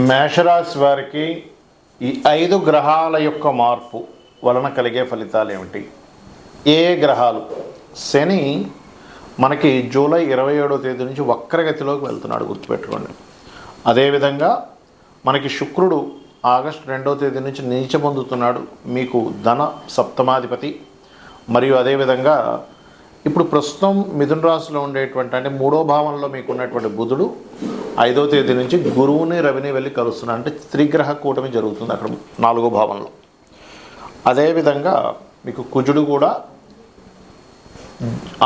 మేషరాశి వారికి ఈ 5 గ్రహాల యొక్క మార్పు వలన కలిగే ఫలితాలు ఏమిటి? ఏ గ్రహాలు? శని మనకి జూలై 27వ తేదీ నుంచి వక్రగతిలోకి వెళ్తున్నాడు, గుర్తుపెట్టుకోండి. అదేవిధంగా మనకి శుక్రుడు ఆగస్టు 2వ తేదీ నుంచి నీచ పొందుతున్నాడు, మీకు ధన సప్తమాధిపతి. మరియు అదేవిధంగా ఇప్పుడు ప్రస్తుతం మిథున రాశిలో ఉండేటువంటి అంటే 3వ భావంలో మీకు ఉన్నటువంటి బుధుడు 5వ తేదీ నుంచి గురువుని రవిని వెళ్ళి కలుస్తున్నాడు. అంటే త్రిగ్రహ కూటమి జరుగుతుంది అక్కడ 4వ భావంలో. అదేవిధంగా మీకు కుజుడు కూడా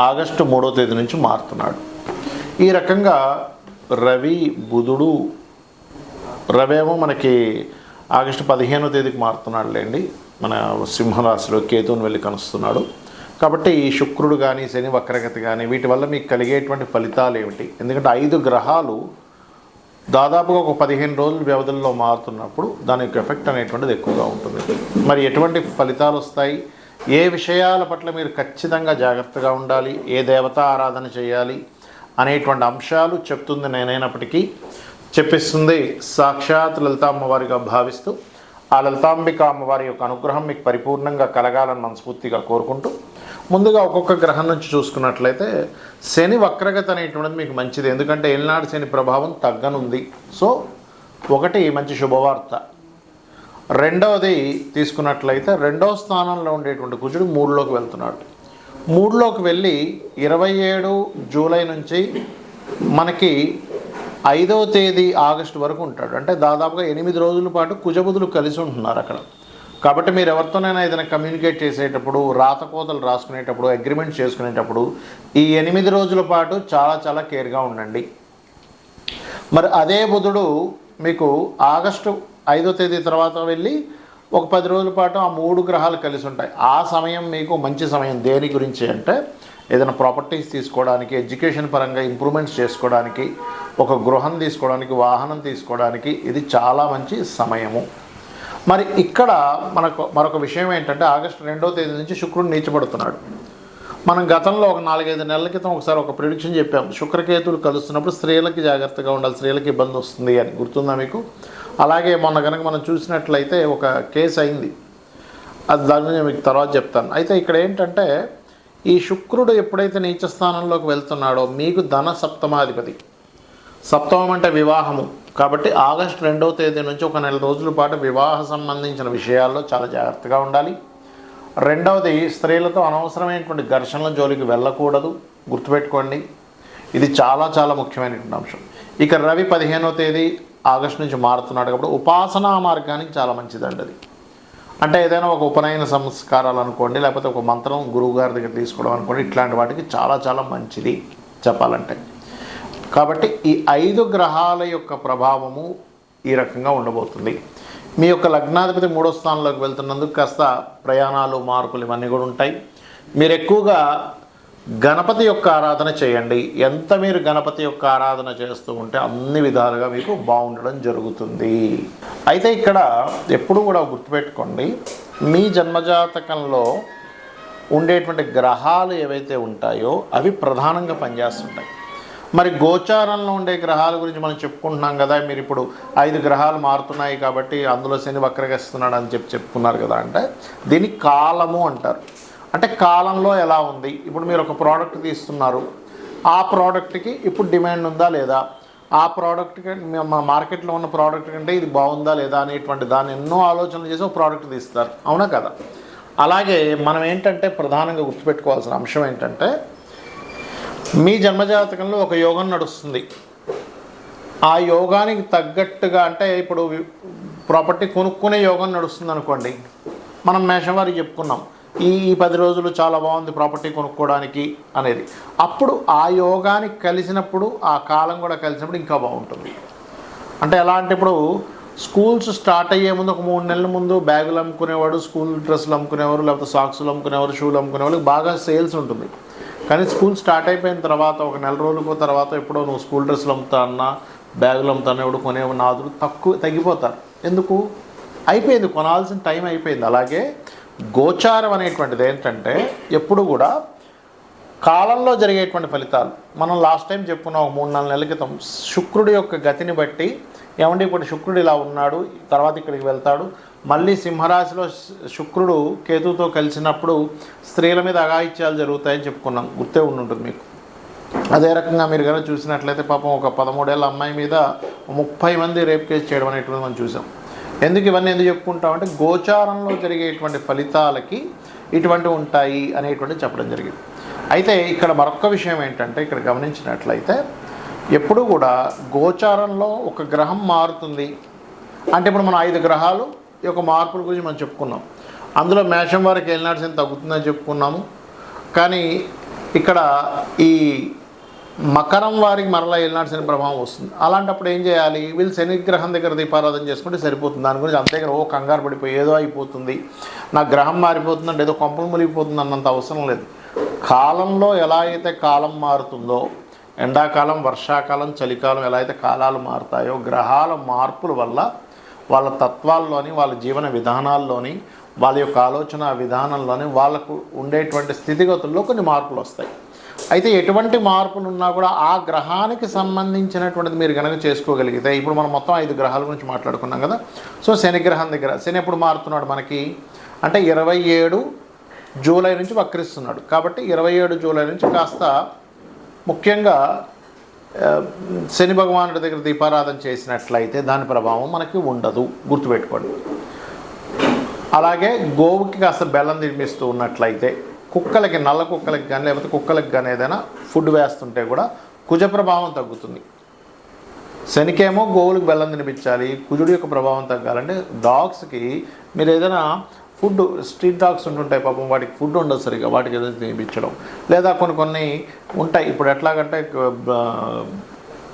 ఆగస్టు 3వ తేదీ నుంచి మారుతున్నాడు. ఈ రకంగా రవి బుధుడు, రవేమో మనకి ఆగస్టు 15వ తేదీకి మారుతున్నాడు లేండి, మన సింహరాశిలో కేతువుని వెళ్ళి కలుస్తున్నాడు. కాబట్టి ఈ శుక్రుడు కానీ శని వక్రగతి కానీ వీటి వల్ల మీకు కలిగేటువంటి ఫలితాలు ఏమిటి? ఎందుకంటే 5 గ్రహాలు దాదాపుగా ఒక 15 రోజుల వ్యవధిలో మారుతున్నప్పుడు దాని యొక్క ఎఫెక్ట్ అనేటువంటిది ఎక్కువగా ఉంటుంది. మరి ఎటువంటి ఫలితాలు వస్తాయి, ఏ విషయాల పట్ల మీరు ఖచ్చితంగా జాగ్రత్తగా ఉండాలి, ఏ దేవతా ఆరాధన చేయాలి అనేటువంటి అంశాలు చెప్తుంది నేనైనప్పటికీ చెప్పిస్తుంది సాక్షాత్ లలితా అమ్మవారిగా భావిస్తూ ఆ లలితాంబిక అమ్మవారి యొక్క అనుగ్రహం మీకు పరిపూర్ణంగా కలగాలని మనస్ఫూర్తిగా కోరుకుంటూ, ముందుగా ఒక్కొక్క గ్రహం నుంచి చూసుకున్నట్లయితే శని వక్రగతి అనేటువంటిది మీకు మంచిది. ఎందుకంటే ఏలినాడు శని ప్రభావం తగ్గనుంది. సో ఒకటి మంచి శుభవార్త. రెండవది తీసుకున్నట్లయితే 2వ స్థానంలో ఉండేటువంటి కుజుడు 3లోకి వెళ్తున్నాడు. 3లోకి వెళ్ళి 27 జూలై నుంచి మనకి 5వ తేదీ ఆగస్టు వరకు ఉంటాడు. అంటే దాదాపుగా 8 రోజుల పాటు కుజబుధులు కలిసి ఉంటున్నారు అక్కడ. కాబట్టి మీరు ఎవరితోనైనా ఏదైనా కమ్యూనికేట్ చేసేటప్పుడు, రాతకోతలు రాసుకునేటప్పుడు, అగ్రిమెంట్ చేసుకునేటప్పుడు ఈ 8 రోజుల పాటు చాలా కేర్గా ఉండండి. మరి అదే బుధుడు మీకు ఆగస్టు 5వ తేదీ తర్వాత వెళ్ళి ఒక 10 రోజుల పాటు ఆ 3 గ్రహాలు కలిసి ఉంటాయి. ఆ సమయం మీకు మంచి సమయం. దేని గురించి అంటే ఏదైనా ప్రాపర్టీస్ తీసుకోవడానికి, ఎడ్యుకేషన్ పరంగా ఇంప్రూవ్మెంట్స్ చేసుకోవడానికి, ఒక గృహం తీసుకోవడానికి, వాహనం తీసుకోవడానికి ఇది చాలా మంచి సమయము. మరి ఇక్కడ మరొక విషయం ఏంటంటే ఆగస్టు 2వ తేదీ నుంచి శుక్రుడు నీచబడుతున్నాడు. మనం గతంలో ఒక 4-5 నెలల క్రితం ఒకసారి ఒక ప్రిడిక్షన్ చెప్పాం, శుక్రకేతులు కలుస్తున్నప్పుడు స్త్రీలకి జాగ్రత్తగా ఉండాలి, స్త్రీలకి ఇబ్బంది వస్తుంది అని. గుర్తుందా మీకు? అలాగే మొన్న కనుక మనం చూసినట్లయితే ఒక కేసు అయింది, అది దాని గురించి మీకు తర్వాత చెప్తాను. అయితే ఇక్కడ ఏంటంటే ఈ శుక్రుడు ఎప్పుడైతే నీచ స్థానంలోకి వెళ్తున్నాడో మీకు ధన సప్తమాధిపతి. సప్తమం అంటే వివాహము. కాబట్టి ఆగస్టు 2వ తేదీ నుంచి ఒక 1 నెల రోజుల పాటు వివాహ సంబంధించిన విషయాల్లో చాలా జాగ్రత్తగా ఉండాలి. రెండవది, స్త్రీలతో అనవసరమైనటువంటి ఘర్షణల జోలికి వెళ్ళకూడదు, గుర్తుపెట్టుకోండి. ఇది చాలా ముఖ్యమైనటువంటి అంశం. ఇక రవి 15వ తేదీ ఆగస్టు నుంచి మారుతున్నాడు కాబట్టి ఉపాసనా మార్గానికి చాలా మంచిదండి అది. అంటే ఏదైనా ఒక ఉపనయన సంస్కారాలు అనుకోండి, లేకపోతే ఒక మంత్రం గురువు గారి దగ్గర తీసుకోవడం అనుకోండి, ఇట్లాంటి వాటికి చాలా మంచిది చెప్పాలంటే. కాబట్టి ఈ 5 గ్రహాల యొక్క ప్రభావము ఈ రకంగా ఉండబోతుంది. మీ యొక్క లగ్నాధిపతి 3వ స్థానంలోకి వెళ్తున్నందుకు కాస్త ప్రయాణాలు, మార్పులు ఇవన్నీ కూడా ఉంటాయి. మీరు ఎక్కువగా గణపతి యొక్క ఆరాధన చేయండి. ఎంత మీరు గణపతి యొక్క ఆరాధన చేస్తూ ఉంటే అన్ని విధాలుగా మీకు బాగుండడం జరుగుతుంది. అయితే ఇక్కడ ఎప్పుడు కూడా గుర్తుపెట్టుకోండి, మీ జన్మజాతకంలో ఉండేటువంటి గ్రహాలు ఏవైతే ఉంటాయో అవి ప్రధానంగా పనిచేస్తుంటాయి. మరి గోచారంలో ఉండే గ్రహాల గురించి మనం చెప్పుకుంటున్నాం కదా. మీరు ఇప్పుడు 5 గ్రహాలు మారుతున్నాయి కాబట్టి అందులో శని వక్రగస్తున్నాడు అని చెప్పుకున్నారు కదా. అంటే దీన్ని కాలము అంటారు. అంటే కాలంలో ఎలా ఉంది, ఇప్పుడు మీరు ఒక ప్రోడక్ట్ తీస్తున్నారు, ఆ ప్రోడక్ట్కి ఇప్పుడు డిమాండ్ ఉందా లేదా, ఆ ప్రోడక్ట్కి మార్కెట్లో ఉన్న ప్రోడక్ట్ కంటే ఇది బాగుందా లేదా అనేటువంటి దాన్ని ఎన్నో ఆలోచనలు చేసి ఒక ప్రోడక్ట్ తీస్తారు, అవునా కదా. అలాగే మనం ఏంటంటే ప్రధానంగా గుర్తుపెట్టుకోవాల్సిన అంశం ఏంటంటే మీ జన్మజాతకంలో ఒక యోగం నడుస్తుంది. ఆ యోగానికి తగ్గట్టుగా అంటే ఇప్పుడు ప్రాపర్టీ కొనుక్కునే యోగం నడుస్తుంది అనుకోండి. మనం మేషవారికి చెప్పుకున్నాం ఈ 10 రోజులు చాలా బాగుంది ప్రాపర్టీ కొనుక్కోవడానికి అనేది. అప్పుడు ఆ యోగానికి కలిసినప్పుడు, ఆ కాలం కూడా కలిసినప్పుడు ఇంకా బాగుంటుంది. అంటే ఎలా అంటే ఇప్పుడు స్కూల్స్ స్టార్ట్ అయ్యే ముందు ఒక 3 నెలల ముందు బ్యాగులు అమ్ముకునేవాడు, స్కూల్ డ్రెస్సులు అమ్ముకునేవారు, లేకపోతే సాక్సులు అమ్ముకునేవారు, షూలు అమ్ముకునేవాళ్ళకి బాగా సేల్స్ ఉంటుంది. కానీ స్కూల్ స్టార్ట్ అయిపోయిన తర్వాత ఒక 1 నెల రోజుల తర్వాత ఎప్పుడో నువ్వు స్కూల్ డ్రెస్సులు అమ్ముతా అన్నా, బ్యాగులు అమ్ముతాను ఎవడు కొనే నాదులు తగ్గిపోతారు. ఎందుకు? అయిపోయింది, కొనాల్సిన టైం అయిపోయింది. అలాగే గోచారం అనేటువంటిది ఏంటంటే ఎప్పుడు కూడా కాలంలో జరిగేటువంటి ఫలితాలు. మనం లాస్ట్ టైం చెప్పుకున్నాం ఒక 3-4 నెలల క్రితం శుక్రుడి యొక్క గతిని బట్టి ఏమంటే ఇప్పుడు శుక్రుడు ఇలా ఉన్నాడు, తర్వాత ఇక్కడికి వెళ్తాడు, మళ్ళీ సింహరాశిలో శుక్రుడు కేతుతో కలిసినప్పుడు స్త్రీల మీద అఘాయిత్యాలు జరుగుతాయని చెప్పుకున్నాం, గుర్తే ఉండుంటుంది మీకు. అదే రకంగా మీరు కనుక చూసినట్లయితే పాపం ఒక 13 ఏళ్ళ అమ్మాయి మీద 30 మంది రేప్ కేసు చేయడం అనేటువంటిది మనం చూసాం. ఎందుకు ఇవన్నీ ఎందుకు చెప్పుకుంటామంటే గోచారంలో జరిగేటువంటి ఫలితాలకి ఇటువంటివి ఉంటాయి అనేటువంటి చెప్పడం జరిగింది. అయితే ఇక్కడ మరొక విషయం ఏంటంటే, ఇక్కడ గమనించినట్లయితే ఎప్పుడు కూడా గోచారంలో ఒక గ్రహం మారుతుంది అంటే, ఇప్పుడు మనం 5 గ్రహాలు ఈ యొక్క మార్పుల గురించి మనం చెప్పుకున్నాం. అందులో మేషం వారికి ఏలినాటి తగ్గుతుందని చెప్పుకున్నాము. కానీ ఇక్కడ ఈ మకరం వారికి మరలా ఏలినాటి శని ప్రభావం వస్తుంది. అలాంటప్పుడు ఏం చేయాలి? వీళ్ళు శనిగ్రహం దగ్గర దీపారాధన చేసుకుంటే సరిపోతుంది. దాని గురించి అంతే ఓ కంగారు పడిపోయి ఏదో అయిపోతుంది, నా గ్రహం మారిపోతుందంటే ఏదో కొంపలు మునిగిపోతుంది అన్నంత అవసరం లేదు. కాలంలో ఎలా అయితే కాలం మారుతుందో, ఎండాకాలం, వర్షాకాలం, చలికాలం ఎలా అయితే కాలాలు మారుతాయో, గ్రహాల మార్పుల వల్ల వాళ్ళ తత్వాల్లోని, వాళ్ళ జీవన విధానాల్లోని, వాళ్ళ యొక్క ఆలోచన విధానంలోని వాళ్ళకు ఉండేటువంటి స్థితిగతుల్లో కొన్ని మార్పులు వస్తాయి. అయితే ఎటువంటి మార్పులు ఉన్నా కూడా ఆ గ్రహానికి సంబంధించినటువంటిది మీరు కనుక చేసుకోగలిగితే, ఇప్పుడు మనం మొత్తం 5 గ్రహాల గురించి మాట్లాడుకున్నాం కదా. సో శని గ్రహం దగ్గర శని ఎప్పుడు మారుతున్నాడు మనకి అంటే 27 జూలై నుంచి వక్రిస్తున్నాడు. కాబట్టి 27 జూలై నుంచి కాస్త ముఖ్యంగా శని భగవానుడి దగ్గర దీపారాధన చేసినట్లయితే దాని ప్రభావం మనకి ఉండదు, గుర్తుపెట్టుకోండి. అలాగే గోవుకి కాస్త బెల్లం తినిపిస్తూ ఉన్నట్లయితే, కుక్కలకి, నల్ల కుక్కలకి కానీ లేకపోతే కుక్కలకి కానీ ఏదైనా ఫుడ్ వేస్తుంటే కూడా కుజ ప్రభావం తగ్గుతుంది. శనికేమో గోవులకు బెల్లం తినిపించాలి, కుజుడి యొక్క ప్రభావం తగ్గాలంటే డాగ్స్కి మీరు ఏదైనా ఫుడ్, స్ట్రీట్ డాగ్స్ ఉంటుంటాయి పాపం, వాటికి ఫుడ్ ఉండదు సరిగా, వాటికి ఏదైనా తినిపించడం, లేదా కొన్ని ఉంటాయి. ఇప్పుడు ఎట్లాగంటే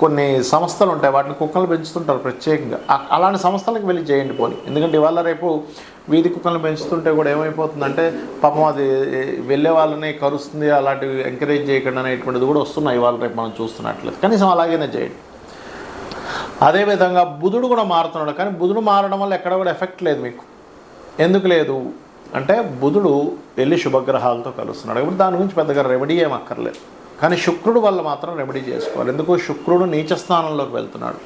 కొన్ని సంస్థలు ఉంటాయి, వాటిని కుక్కలు పెంచుతుంటారు ప్రత్యేకంగా. అలాంటి సంస్థలకు వెళ్ళి చేయండి పోని. ఎందుకంటే ఇవాళ రేపు వీధి కుక్కలను పెంచుతుంటే కూడా ఏమైపోతుందంటే పాపం అది వెళ్ళే వాళ్ళని కరుస్తుంది, అలాంటివి ఎంకరేజ్ చేయకుండా అనేటువంటిది కూడా వస్తున్నాయి ఇవాళ రేపు మనం చూస్తున్నట్లేదు. కనీసం అలాగనే చేయండి. అదేవిధంగా బుధుడు కూడా మారుతున్నాడు. కానీ బుధుడు మారడం వల్ల ఎక్కడ కూడా ఎఫెక్ట్ లేదు మీకు. ఎందుకు లేదు అంటే బుధుడు వెళ్ళి శుభగ్రహాలతో కలుస్తున్నాడు కాబట్టి దాని గురించి పెద్దగా రెమెడీ ఏం అక్కర్లేదు. కానీ శుక్రుడు వల్ల మాత్రం రెమెడీ చేసుకోవాలి. ఎందుకు? శుక్రుడు నీచ స్థానంలోకి వెళ్తున్నాడు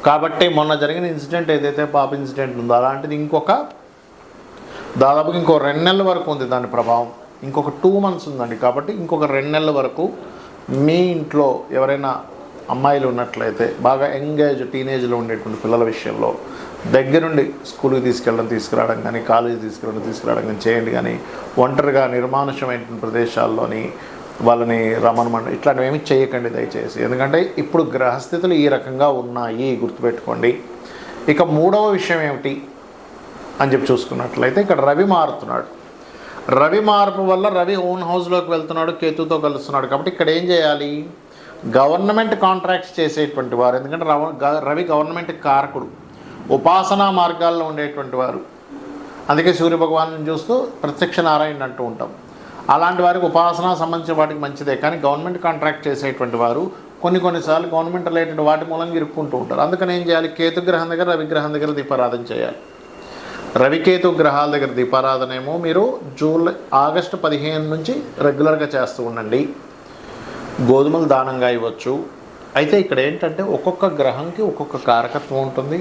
కాబట్టి మొన్న జరిగిన ఇన్సిడెంట్ ఏదైతే పాప ఇన్సిడెంట్ ఉందో అలాంటిది దాదాపుగా ఇంకో 2 నెలల వరకు ఉంది దాని ప్రభావం. ఇంకొక 2 months ఉందండి. కాబట్టి ఇంకొక 2 నెలల వరకు మీ ఇంట్లో ఎవరైనా అమ్మాయిలు ఉన్నట్లయితే బాగా ఎంగేజ్ టీనేజ్లో ఉండేటువంటి పిల్లల విషయంలో దగ్గరుండి స్కూల్కి తీసుకురావడం కానీ, కాలేజీ తీసుకురావడం కానీ చేయండి. కానీ ఒంటరిగా నిర్మానుష్యమైన ప్రదేశాల్లోని వాళ్ళని రమణమండ ఇట్లాంటివి ఏమి చేయకండి దయచేసి. ఎందుకంటే ఇప్పుడు గ్రహస్థితులు ఈ రకంగా ఉన్నాయి, గుర్తుపెట్టుకోండి. ఇక 3వ విషయం ఏమిటి అని చెప్పి చూసుకున్నట్లయితే ఇక్కడ రవి మారుతున్నాడు. రవి మార్పు వల్ల రవి ఓన్ హౌస్లోకి వెళ్తున్నాడు, కేతుతో కలుస్తున్నాడు. కాబట్టి ఇక్కడ ఏం చేయాలి? గవర్నమెంట్ కాంట్రాక్ట్స్ చేసేటువంటి వారు, ఎందుకంటే రవి గవర్నమెంట్ కారకుడు, ఉపాసనా మార్గాల్లో ఉండేటువంటి వారు. అందుకే సూర్యభగవాను చూస్తూ ప్రత్యక్ష నారాయణ అంటూ ఉంటాం. అలాంటి వారికి ఉపాసన సంబంధించిన వాటికి మంచిదే. కానీ గవర్నమెంట్ కాంట్రాక్ట్ చేసేటువంటి వారు కొన్నిసార్లు గవర్నమెంట్ రిలేటెడ్ వాటి మూలంగా ఇరుక్కుంటూ ఉంటారు. అందుకని ఏం చేయాలి? కేతుగ్రహం దగ్గర, రవిగ్రహం దగ్గర దీపారాధన చేయాలి. రవికేతు గ్రహాల దగ్గర దీపారాధన ఏమో మీరు ఆగస్టు 15 నుంచి రెగ్యులర్గా చేస్తూ ఉండండి. గోధుమలు దానంగా ఇవ్వచ్చు. అయితే ఇక్కడ ఏంటంటే ఒక్కొక్క గ్రహంకి ఒక్కొక్క కారకత్వం ఉంటుంది.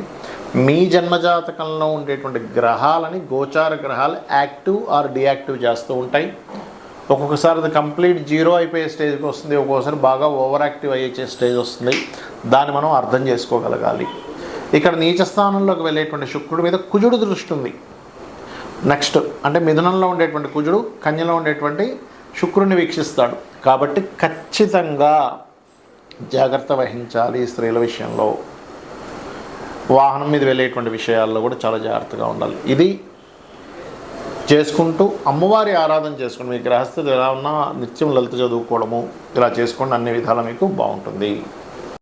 మీ జన్మజాతకంలో ఉండేటువంటి గ్రహాలని గోచార గ్రహాలు యాక్టివ్ ఆర్ డియాక్టివ్ చేస్తూ ఉంటాయి. ఒక్కొక్కసారి అది కంప్లీట్ 0 అయిపోయే స్టేజ్కి వస్తుంది, ఒక్కొక్కసారి బాగా ఓవర్ యాక్టివ్ అయ్యే స్టేజ్ వస్తుంది. దాన్ని మనం అర్థం చేసుకోగలగాలి. ఇక్కడ నీచ స్థానంలోకి వెళ్ళేటువంటి శుక్రుడి మీద కుజుడు దృష్టి ఉంది. నెక్స్ట్ అంటే మిథునంలో ఉండేటువంటి కుజుడు కన్యలో ఉండేటువంటి శుక్రుడిని వీక్షిస్తాడు. కాబట్టి ఖచ్చితంగా జాగ్రత్త వహించాలి. స్త్రీల విషయంలో, వాహనం మీద వెళ్ళేటువంటి విషయాల్లో కూడా చాలా జాగ్రత్తగా ఉండాలి. ఇది చేసుకుంటూ అమ్మవారి ఆరాధన చేసుకోండి. మీ గ్రహస్థితి ఎలా ఉన్నా నిత్యం లలిత చదువుకోవడము ఇలా చేసుకోండి, అన్ని విధాలా మీకు బాగుంటుంది.